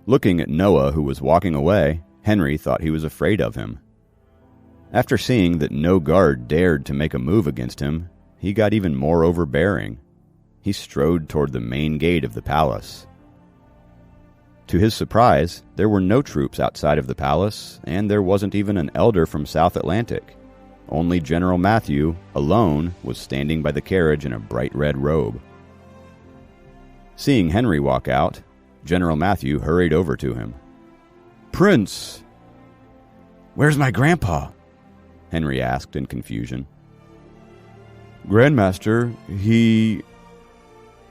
Looking at Noah, who was walking away, Henry thought he was afraid of him. After seeing that no guard dared to make a move against him, he got even more overbearing. He strode toward the main gate of the palace. To his surprise, there were no troops outside of the palace, and there wasn't even an elder from South Atlantic. Only General Matthew, alone, was standing by the carriage in a bright red robe. Seeing Henry walk out, General Matthew hurried over to him. "Prince!" "Where's my grandpa?" Henry asked in confusion. "Grandmaster, he..."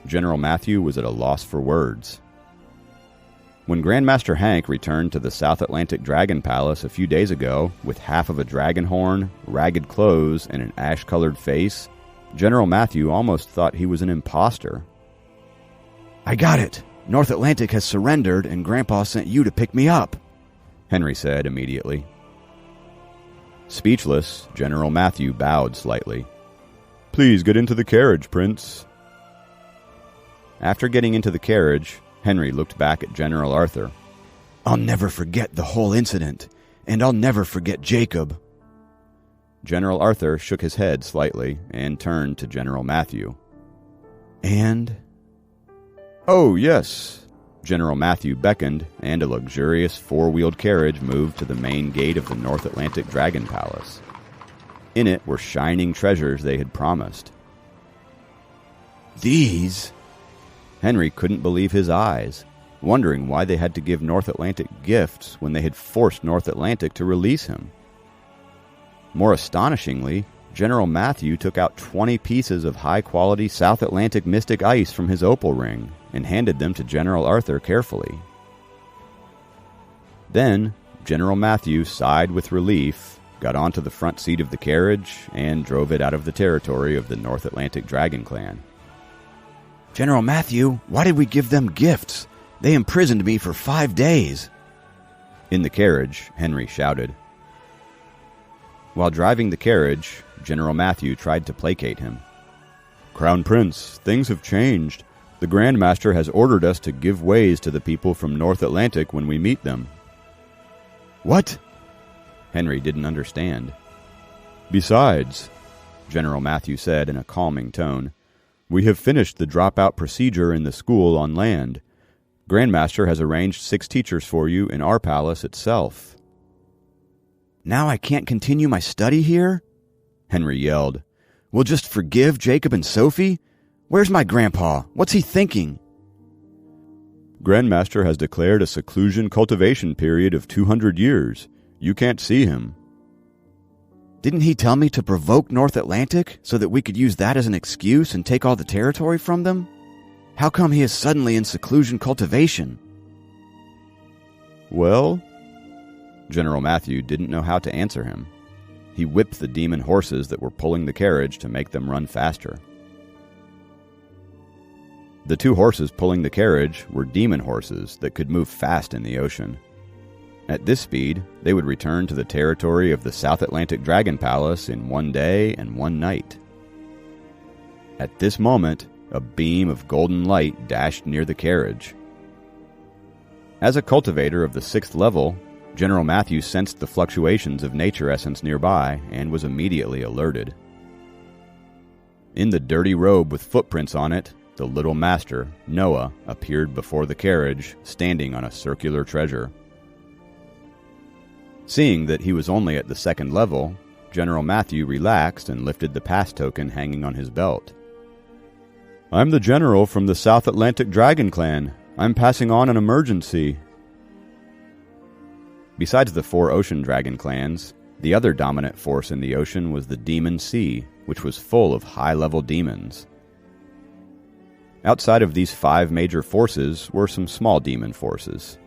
General Matthew was at a loss for words. When Grandmaster Hank returned to the South Atlantic Dragon Palace a few days ago with half of a dragon horn, ragged clothes, and an ash-colored face, General Matthew almost thought he was an imposter. "I got it! North Atlantic has surrendered, and Grandpa sent you to pick me up," Henry said immediately. Speechless, General Matthew bowed slightly. "Please get into the carriage, Prince." After getting into the carriage, Henry looked back at General Arthur. "I'll never forget the whole incident, and I'll never forget Jacob." General Arthur shook his head slightly and turned to General Matthew. "And?" "Oh, yes." General Matthew beckoned, and a luxurious four-wheeled carriage moved to the main gate of the North Atlantic Dragon Palace. In it were shining treasures they had promised. "These?" Henry couldn't believe his eyes, wondering why they had to give North Atlantic gifts when they had forced North Atlantic to release him. More astonishingly, General Matthew took out 20 pieces of high-quality South Atlantic mystic ice from his opal ring and handed them to General Arthur carefully. Then, General Matthew sighed with relief, got onto the front seat of the carriage, and drove it out of the territory of the North Atlantic Dragon Clan. "General Matthew, why did we give them gifts? They imprisoned me for 5 days." In the carriage, Henry shouted. While driving the carriage, General Matthew tried to placate him. "Crown Prince, things have changed. The Grand Master has ordered us to give ways to the people from North Atlantic when we meet them." "What?" Henry didn't understand. "Besides," General Matthew said in a calming tone, "we have finished the dropout procedure in the school on land. Grandmaster has arranged 6 teachers for you in our palace itself." "Now I can't continue my study here?" Henry yelled. "We'll just forgive Jacob and Sophie? Where's my grandpa? What's he thinking?" "Grandmaster has declared a seclusion cultivation period of 200 years. You can't see him." "Didn't he tell me to provoke North Atlantic so that we could use that as an excuse and take all the territory from them? How come he is suddenly in seclusion cultivation?" "Well?" General Matthew didn't know how to answer him. He whipped the demon horses that were pulling the carriage to make them run faster. The 2 horses pulling the carriage were demon horses that could move fast in the ocean. At this speed, they would return to the territory of the South Atlantic Dragon Palace in 1 day and 1 night. At this moment, a beam of golden light dashed near the carriage. As a cultivator of the 6th level, General Matthew sensed the fluctuations of nature essence nearby and was immediately alerted. In the dirty robe with footprints on it, the little master, Noah, appeared before the carriage, standing on a circular treasure. Seeing that he was only at the 2nd level, General Matthew relaxed and lifted the pass token hanging on his belt. "I'm the general from the South Atlantic Dragon Clan. I'm passing on an emergency." Besides the 4 ocean dragon clans, the other dominant force in the ocean was the Demon Sea, which was full of high-level demons. Outside of these 5 major forces were some small demon forces.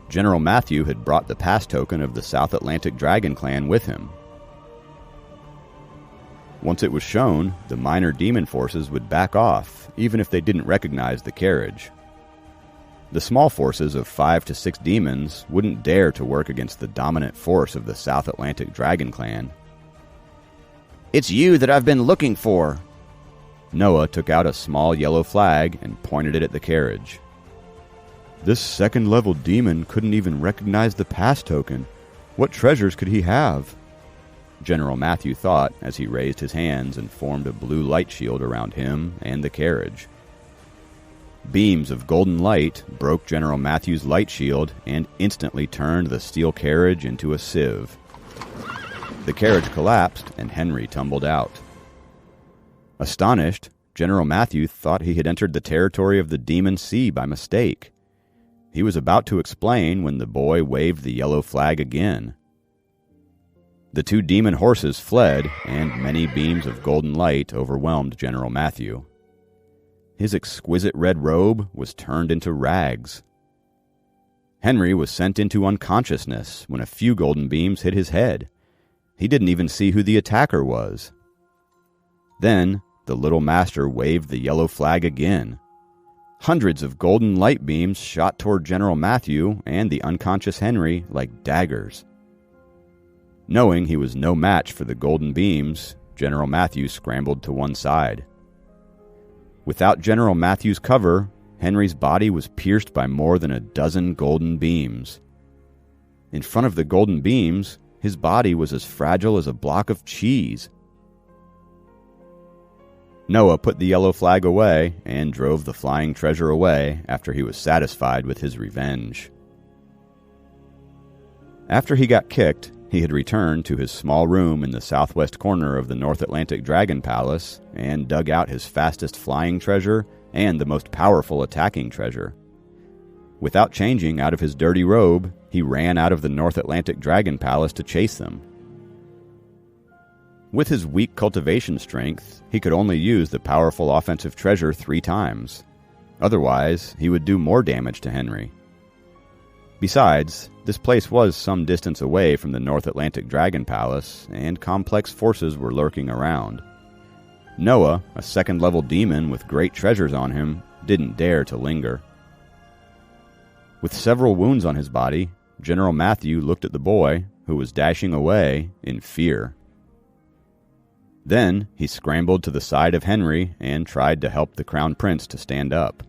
General Matthew had brought the pass token of the South Atlantic Dragon Clan with him. Once it was shown, the minor demon forces would back off, even if they didn't recognize the carriage. The small forces of 5 to 6 demons wouldn't dare to work against the dominant force of the South Atlantic Dragon Clan. "It's you that I've been looking for." Noah took out a small yellow flag and pointed it at the carriage. This second-level demon couldn't even recognize the pass token. What treasures could he have? General Matthew thought as he raised his hands and formed a blue light shield around him and the carriage. Beams of golden light broke General Matthew's light shield and instantly turned the steel carriage into a sieve. The carriage collapsed and Henry tumbled out. Astonished, General Matthew thought he had entered the territory of the Demon Sea by mistake. He was about to explain when the boy waved the yellow flag again. The two demon horses fled, and many beams of golden light overwhelmed General Matthew. His exquisite red robe was turned into rags. Henry was sent into unconsciousness when a few golden beams hit his head. He didn't even see who the attacker was. Then, the little master waved the yellow flag again. Hundreds of golden light beams shot toward General Matthew and the unconscious Henry like daggers. Knowing he was no match for the golden beams, General Matthew scrambled to one side. Without General Matthew's cover, Henry's body was pierced by more than a dozen golden beams. In front of the golden beams, his body was as fragile as a block of cheese. Noah put the yellow flag away and drove the flying treasure away after he was satisfied with his revenge. After he got kicked, he had returned to his small room in the southwest corner of the North Atlantic Dragon Palace and dug out his fastest flying treasure and the most powerful attacking treasure. Without changing out of his dirty robe, he ran out of the North Atlantic Dragon Palace to chase them. With his weak cultivation strength, he could only use the powerful offensive treasure 3 times. Otherwise, he would do more damage to Henry. Besides, this place was some distance away from the North Atlantic Dragon Palace, and complex forces were lurking around. Noah, a second-level demon with great treasures on him, didn't dare to linger. With several wounds on his body, General Matthew looked at the boy, who was dashing away, in fear. Then he scrambled to the side of Henry and tried to help the Crown Prince to stand up.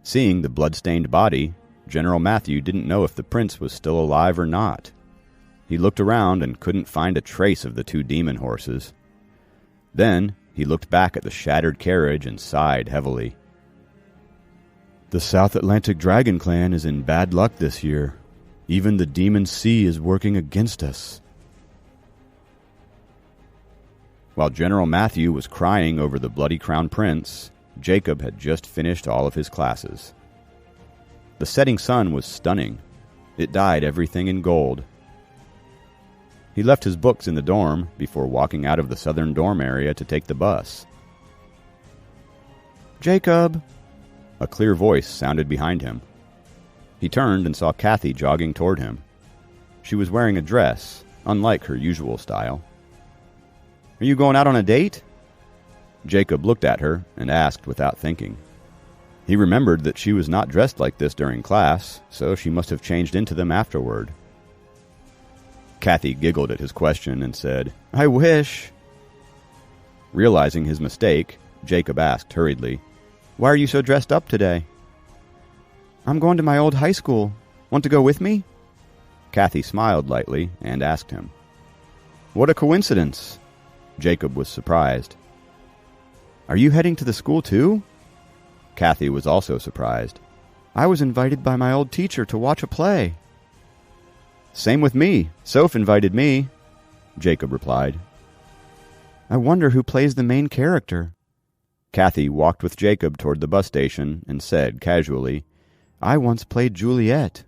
Seeing the blood-stained body, General Matthew didn't know if the prince was still alive or not. He looked around and couldn't find a trace of the 2 demon horses. Then he looked back at the shattered carriage and sighed heavily. The South Atlantic Dragon Clan is in bad luck this year. Even the Demon Sea is working against us. While General Matthew was crying over the bloody Crown Prince, Jacob had just finished all of his classes. The setting sun was stunning. It dyed everything in gold. He left his books in the dorm before walking out of the southern dorm area to take the bus. "Jacob!" A clear voice sounded behind him. He turned and saw Kathy jogging toward him. She was wearing a dress, unlike her usual style. "Are you going out on a date?" Jacob looked at her and asked without thinking. He remembered that she was not dressed like this during class, so she must have changed into them afterward. Kathy giggled at his question and said, "I wish." Realizing his mistake, Jacob asked hurriedly, "Why are you so dressed up today?" "I'm going to my old high school. Want to go with me?" Kathy smiled lightly and asked him. "What a coincidence!" Jacob was surprised. "Are you heading to the school too?" Kathy was also surprised. "I was invited by my old teacher to watch a play." "Same with me. Soph invited me," Jacob replied. "I wonder who plays the main character." Kathy walked with Jacob toward the bus station and said casually, "I once played Juliet."